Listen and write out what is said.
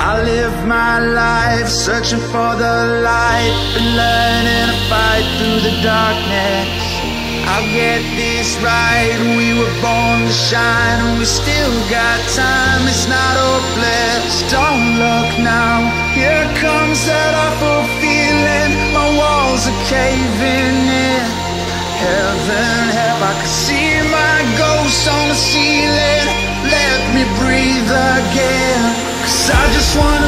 I live my life searching for the light, been learning to fight through the darkness. I'll get this right, we were born to shine, and we still got time, it's not hopeless. Don't look now, here comes that awful feeling, my walls are caving in. Heaven help, I can see my ghost on the ceiling. Let me breathe again, 'cause I just want